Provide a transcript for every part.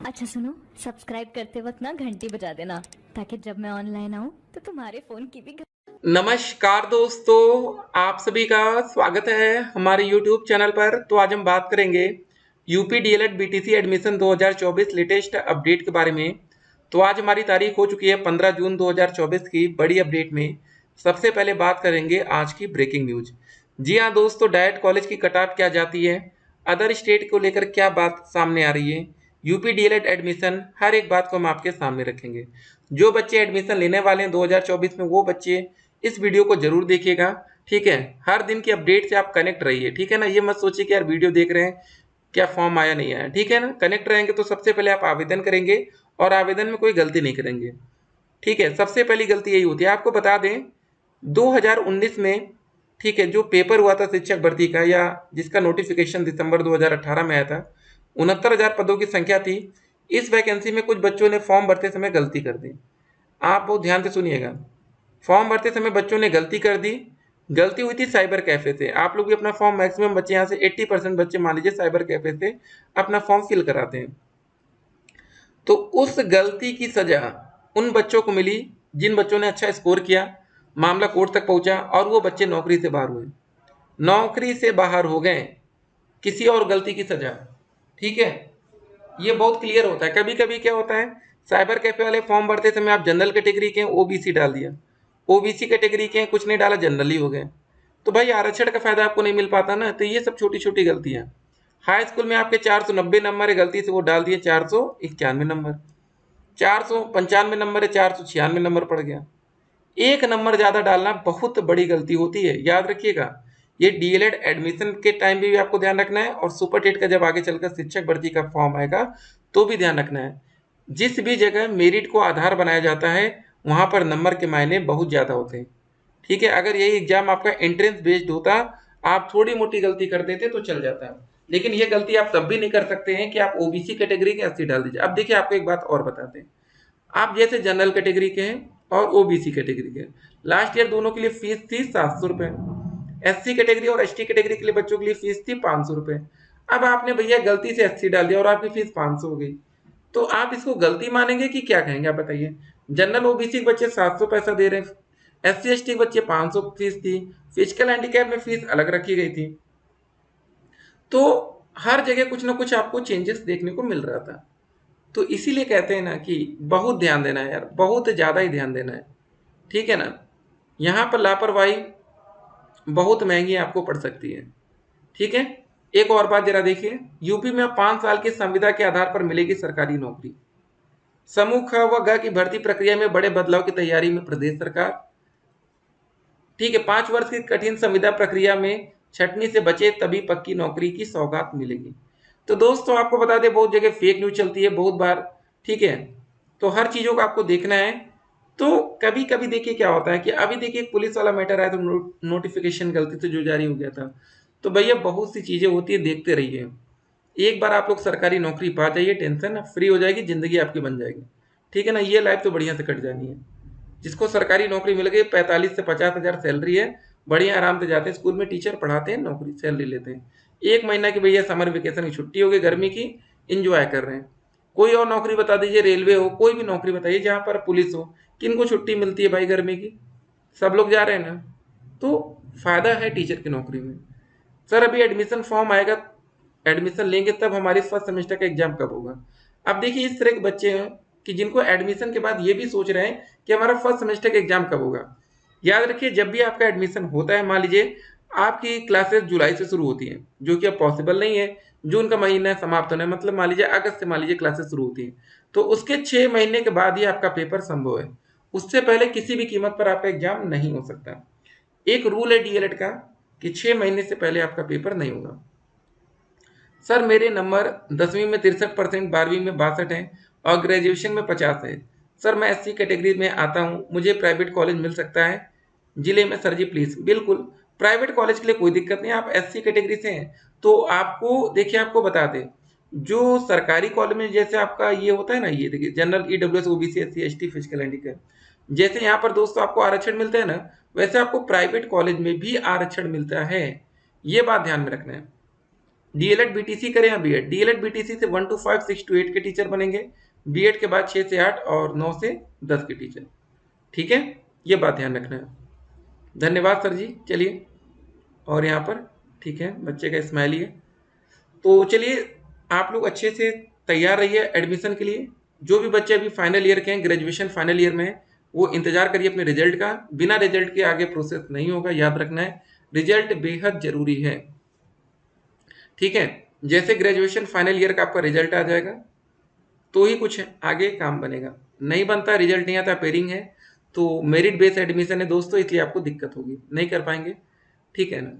अच्छा सुनो, सब्सक्राइब करते वक्त ना घंटी बजा देना ताकि जब मैं ऑनलाइन आऊँ तो तुम्हारे फोन की भी नमस्कार दोस्तों, आप सभी का स्वागत है हमारे YouTube चैनल पर। तो आज हम बात करेंगे UP DElEd BTC admission 2024 latest update के बारे में। तो आज हमारी तारीख हो चुकी है 15 जून 2024 की बड़ी अपडेट में। सबसे पहले बात करेंगे आज की ब्रेकिंग न्यूज। जी हाँ दोस्तों, डायट कॉलेज की कट ऑफ क्या जाती है, अदर स्टेट को लेकर क्या बात सामने आ रही है, यूपी डीएलएड एडमिशन, हर एक बात को हम आपके सामने रखेंगे। जो बच्चे एडमिशन लेने वाले हैं 2024 में, वो बच्चे इस वीडियो को जरूर देखिएगा। ठीक है, हर दिन की अपडेट से आप कनेक्ट रहिए। ठीक है ना, ये मत सोचिए कि यार वीडियो देख रहे हैं क्या फॉर्म आया नहीं आया। ठीक है ना, कनेक्ट रहेंगे तो सबसे पहले आप आवेदन करेंगे और आवेदन में कोई गलती नहीं करेंगे। ठीक है, सबसे पहली गलती यही होती है। आपको बता दें 2019 में, ठीक है, जो पेपर हुआ था शिक्षक भर्ती का, या जिसका नोटिफिकेशन दिसंबर 2018 में आया था, 69,000 पदों की संख्या थी। इस वैकेंसी में कुछ बच्चों ने फॉर्म भरते समय गलती कर दी। आप बहुत ध्यान से सुनिएगा। फॉर्म भरते समय बच्चों ने गलती कर दी। गलती हुई थी साइबर कैफे से। आप लोग भी अपना फॉर्म, मैक्सिमम बच्चे यहाँ से 80% बच्चे मान लीजिए साइबर कैफे से अपना फॉर्म फिल कराते हैं। तो उस गलती की सजा उन बच्चों को मिली जिन बच्चों ने अच्छा स्कोर किया, मामला कोर्ट तक पहुंचा और वो बच्चे नौकरी से बाहर हुए, नौकरी से बाहर हो गए, किसी और गलती की सजा। ठीक है, ये बहुत क्लियर होता है। कभी कभी क्या होता है, साइबर कैफे वाले फॉर्म भरते समय आप जनरल कैटेगरी के हैं, ओबीसी डाल दिया, ओबीसी कैटेगरी के हैं, कुछ नहीं डाला, जनरल ही हो गए। तो भाई आरक्षण का फायदा आपको नहीं मिल पाता ना। तो ये सब छोटी छोटी गलतियां। हाई स्कूल में आपके 490 नंबर है, गलती से वो डाल दिए 491 नंबर, 495 नंबर है, 496 नंबर पड़ गया। एक नंबर ज्यादा डालना बहुत बड़ी गलती होती है, याद रखिएगा। ये डीएलएड एडमिशन के टाइम भी आपको ध्यान रखना है, और सुपर टेट का जब आगे चलकर शिक्षक भर्ती का फॉर्म आएगा तो भी ध्यान रखना है। जिस भी जगह मेरिट को आधार बनाया जाता है, वहां पर नंबर के मायने बहुत ज्यादा होते हैं। ठीक है, अगर यही एग्जाम आपका एंट्रेंस बेस्ड होता, आप थोड़ी मोटी गलती कर देते तो चल जाता। लेकिन ये गलती आप तब भी नहीं कर सकते हैं कि आप ओबीसी कैटेगरी के 80 डाल दीजिए। अब देखिए, आपको एक बात और बताते हैं। आप जैसे जनरल कैटेगरी के हैं और ओबीसी कैटेगरी के, लास्ट ईयर दोनों के लिए फीस थी 700 रुपए। एससी कैटेगरी और एसटी कैटेगरी के लिए बच्चों के लिए फीस थी 500 रुपए। अब आपने भैया गलती से एससी डाल दिया और आपकी फीस 500 हो गई। तो आप इसको गलती मानेंगे कि क्या कहेंगे, आप बताइए। जनरल ओबीसी के बच्चे 700 पैसा दे रहे हैं, एससी एसटी के बच्चे 500 फीस थी, फिजिकल हैंडीकैप में फीस अलग रखी गई थी। तो हर जगह कुछ ना कुछ आपको चेंजेस देखने को मिल रहा था। तो इसीलिए कहते हैं ना कि बहुत ध्यान देना है यार, बहुत ज़्यादा ही ध्यान देना है। ठीक है ना, यहाँ पर लापरवाही बहुत महंगी आपको पड़ सकती है। ठीक है, एक और बात जरा देखिए। यूपी में 5 साल की संविदा के आधार पर मिलेगी सरकारी नौकरी। समूह ख व ग की भर्ती प्रक्रिया में बड़े बदलाव की तैयारी में प्रदेश सरकार। ठीक है, 5 वर्ष की कठिन संविदा प्रक्रिया में छटनी से बचे तभी पक्की नौकरी की सौगात मिलेगी। तो दोस्तों आपको बता दें, बहुत जगह फेक न्यूज चलती है बहुत बार। ठीक है, तो हर चीजों को आपको देखना है। तो कभी कभी देखिए क्या होता है कि अभी देखिए एक पुलिस वाला मैटर आया, तो नोटिफिकेशन गलती से जो जारी हो गया था। तो भैया बहुत सी चीजें होती है, देखते रहिए। एक बार आप लोग सरकारी नौकरी पा जाइए, टेंशन फ्री हो जाएगी, जिंदगी आपकी बन जाएगी। ठीक है ना, ये लाइफ तो बढ़िया से कट जानी है। जिसको सरकारी नौकरी मिल गई, 45 से 50 हज़ार सैलरी है, बढ़िया आराम से जाते हैं, स्कूल में टीचर पढ़ाते हैं, नौकरी सैलरी लेते हैं। 1 महीना की भैया समर वेकेशन की छुट्टी हो गई, गर्मी की, इंजॉय कर रहे हैं। कोई और नौकरी बता दीजिए, रेलवे हो, कोई भी नौकरी बताइए जहाँ पर पुलिस हो, किनको छुट्टी मिलती है भाई गर्मी की? सब लोग जा रहे हैं ना। तो फायदा है टीचर की नौकरी में। सर अभी एडमिशन फॉर्म आएगा, एडमिशन लेंगे तब हमारे फर्स्ट सेमेस्टर का एग्जाम कब होगा। अब देखिए इस तरह के बच्चे हैं कि जिनको एडमिशन के बाद ये भी सोच रहे हैं कि हमारा फर्स्ट सेमेस्टर का एग्जाम कब होगा। याद रखिए, जब भी आपका एडमिशन होता है, मान लीजिए आपकी क्लासेस जुलाई से शुरू होती हैं, जो कि अब पॉसिबल नहीं है। जून का महीना समाप्त होना है, मतलब मान लीजिए अगस्त से मान लीजिए क्लासेस शुरू होती हैं, तो उसके 6 महीने के बाद ही आपका पेपर संभव है। उससे पहले किसी भी कीमत पर आपका एग्जाम नहीं हो सकता। एक रूल है डीएलएड का कि 6 महीने से पहले आपका पेपर नहीं होगा। सर मेरे नंबर 10वीं में 63%, 12वीं में 62 है और ग्रेजुएशन में 50 है। सर मैं एससी कैटेगरी में आता हूँ, मुझे प्राइवेट कॉलेज मिल सकता है जिले में? सर जी प्लीज, बिल्कुल प्राइवेट कॉलेज के लिए कोई दिक्कत नहीं। आप एससी कैटेगरी से हैं तो आपको देखिए, आपको बता दें, जो सरकारी कॉलेज में जैसे आपका ये होता है ना, ये देखिए general, EWS, OBC, SC ST, physical handicap, जैसे यहाँ पर दोस्तों आपको आरक्षण मिलता है ना, वैसे आपको प्राइवेट कॉलेज में भी आरक्षण मिलता है। ये बात ध्यान में रखना है। डीएलएड बीटीसी करें या बीएड, डीएलएड बीटीसी से 1 to 5, 6 to 8 के टीचर बनेंगे, बीएड के बाद 6 से 8 और 9 से 10 के टीचर। ठीक है, ये बात ध्यान रखना है। धन्यवाद सर जी। चलिए, और यहाँ पर ठीक है, बच्चे का स्माइली है। तो चलिए, आप लोग अच्छे से तैयार रहिए एडमिशन के लिए। जो भी बच्चे अभी फाइनल ईयर के हैं, ग्रेजुएशन फाइनल ईयर में है, वो इंतजार करिए अपने रिजल्ट का। बिना रिजल्ट के आगे प्रोसेस नहीं होगा, याद रखना है, रिजल्ट बेहद जरूरी है। ठीक है, जैसे ग्रेजुएशन फाइनल ईयर का आपका रिजल्ट आ जाएगा तो ही कुछ आगे काम बनेगा, नहीं बनता, रिजल्ट नहीं आता, पेयरिंग है, तो मेरिट बेस्ड एडमिशन है दोस्तों, इसलिए आपको दिक्कत होगी, नहीं कर पाएंगे। ठीक है ना।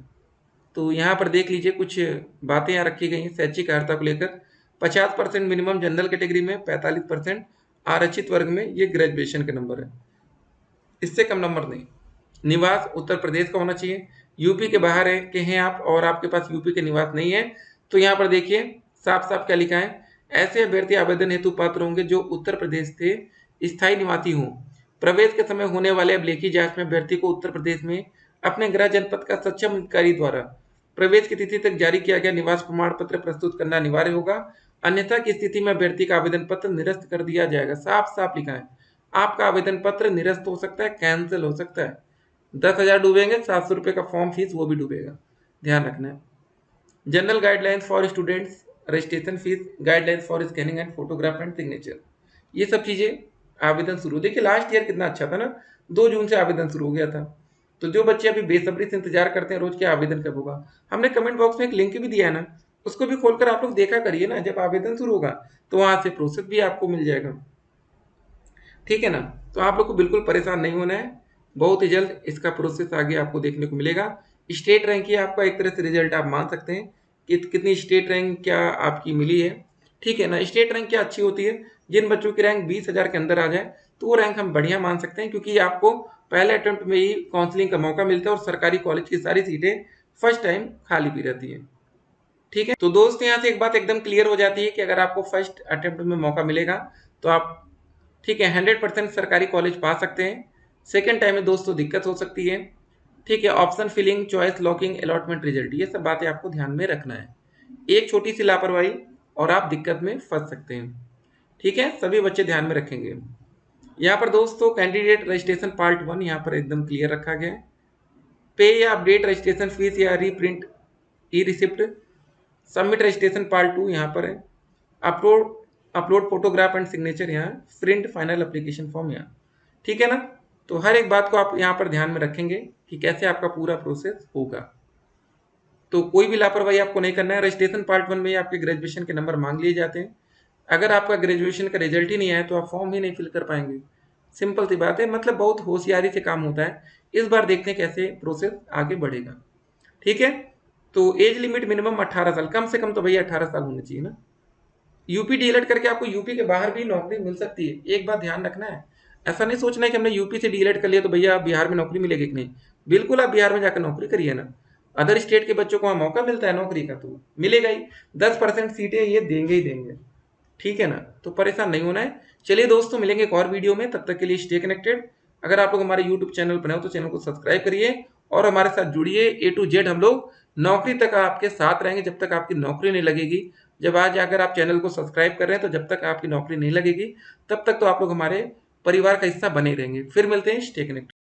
तो यहाँ पर देख लीजिए, कुछ बातें यहाँ रखी गई हैं शैक्षिक अर्हता को लेकर। 50% मिनिमम जनरल कैटेगरी में, 45% आरक्षित वर्ग में, ये ग्रेजुएशन के नंबर है, इससे कम नंबर नहीं। निवास उत्तर प्रदेश का होना चाहिए। यूपी के बाहर है के हैं आप और आपके पास यूपी के निवास नहीं है, तो यहाँ पर देखिए साफ साफ क्या लिखा है, ऐसे अभ्यर्थी आवेदन हेतु पात्र होंगे जो उत्तर प्रदेश से स्थायी निवासी हों। प्रवेश के समय होने वाले अभिलेखी जांच में अभ्यर्थी को उत्तर प्रदेश में अपने गृह जनपद का सक्षम अधिकारी द्वारा प्रवेश की तिथि तक जारी किया गया निवास प्रमाण पत्र प्रस्तुत करना अनिवार्य होगा, अन्यथा की स्थिति में अभ्यर्थी का आवेदन पत्र निरस्त कर दिया जाएगा। साफ साफ लिखा है, आपका आवेदन पत्र निरस्त हो सकता है, कैंसिल हो सकता है। 10,000 डूबेंगे, 700 रुपये का फॉर्म फीस वो भी डूबेगा, ध्यान रखना है। General guidelines for students, registration fees, guidelines for scanning and photograph and signature, ये सब चीजें आवेदन शुरू। देखिए लास्ट ईयर कितना अच्छा था ना, 2 जून से आवेदन शुरू हो गया था। तो जो बच्चे अभी बेसब्री से इंतजार करते हैं रोज के आवेदन कब होगा, हमने कमेंट बॉक्स में एक लिंक भी दिया है ना, उसको भी खोलकर आप लोग देखा करिए ना, जब आवेदन शुरू होगा तो वहां से प्रोसेस भी आपको मिल जाएगा। ठीक है ना। तो आप लोग को बिल्कुल परेशान नहीं होना है, बहुत ही जल्द इसका प्रोसेस आगे आपको देखने को मिलेगा। स्टेट रैंक ही आपका एक तरह से रिजल्ट आप मान सकते हैं कि कितनी स्टेट रैंक क्या आपकी मिली है। ठीक है ना। स्टेट रैंक क्या अच्छी होती है, जिन बच्चों की रैंक 20,000 के अंदर आ जाए तो वो रैंक हम बढ़िया मान सकते हैं, क्योंकि आपको पहले अटेम्प्ट में ही काउंसलिंग का मौका मिलता है और सरकारी कॉलेज की सारी सीटें फर्स्ट टाइम खाली भी रहती है। ठीक है, तो दोस्त यहाँ से एक बात एकदम क्लियर हो जाती है कि अगर आपको फर्स्ट अटेम्प्ट में मौका मिलेगा तो आप ठीक है 100% सरकारी कॉलेज पा सकते हैं। सेकेंड टाइम में दोस्तों दिक्कत हो सकती है। ठीक है, option filling, choice locking, allotment result, ये सब बातें आपको ध्यान में रखना है। एक छोटी सी लापरवाही और आप दिक्कत में फंस सकते हैं। ठीक है, सभी बच्चे ध्यान में रखेंगे। यहाँ पर दोस्तों कैंडिडेट रजिस्ट्रेशन पार्ट 1 यहाँ पर एकदम क्लियर रखा गया है। पे या अपडेट रजिस्ट्रेशन फीस या रीप्रिंट ई रिसिप्ट, सबमिट रजिस्ट्रेशन पार्ट 2 यहाँ पर है। Upload upload photograph and signature यहाँ, प्रिंट फाइनल एप्लीकेशन फॉर्म यहाँ। ठीक है ना। तो हर एक बात को आप यहाँ पर ध्यान में रखेंगे कि कैसे आपका पूरा प्रोसेस होगा। तो कोई भी लापरवाही आपको नहीं करना है। रजिस्ट्रेशन पार्ट 1 में ही आपके ग्रेजुएशन के नंबर मांग लिए जाते हैं। अगर आपका ग्रेजुएशन का रिजल्ट ही नहीं आया तो आप फॉर्म ही नहीं फिल कर पाएंगे। सिंपल सी बात है, मतलब बहुत होशियारी से काम होता है। इस बार देखते हैं कैसे प्रोसेस आगे बढ़ेगा। ठीक है, तो एज लिमिट मिनिमम 18 साल, कम से कम तो भैया 18 साल होनी चाहिए ना। यूपी डीएलएड करके आपको यूपी के बाहर भी नौकरी मिल सकती है, एक बात ध्यान रखना है। ऐसा नहीं सोचना है कि हमने यूपी से डीएलएड कर लिया तो भैया बिहार में नौकरी मिलेगी कि नहीं। बिल्कुल आप बिहार में जाकर नौकरी करिए ना, अदर स्टेट के बच्चों को वहाँ मौका मिलता है नौकरी का तो मिलेगा ही। 10% सीटें ये देंगे ही देंगे। ठीक है ना, तो परेशान नहीं होना है। चलिए दोस्तों, मिलेंगे एक और वीडियो में, तब तक के लिए स्टे कनेक्टेड। अगर आप लोग हमारे यूट्यूब चैनल पर हो तो चैनल को सब्सक्राइब करिए और हमारे साथ जुड़िए। A to Z हम लोग नौकरी तक आपके साथ रहेंगे जब तक आपकी नौकरी नहीं लगेगी। जब आज अगर आप चैनल को सब्सक्राइब कर रहे हैं तो जब तक आपकी नौकरी नहीं लगेगी तब तक तो आप लोग हमारे परिवार का हिस्सा बने रहेंगे। फिर मिलते हैं, स्टे कनेक्टेड।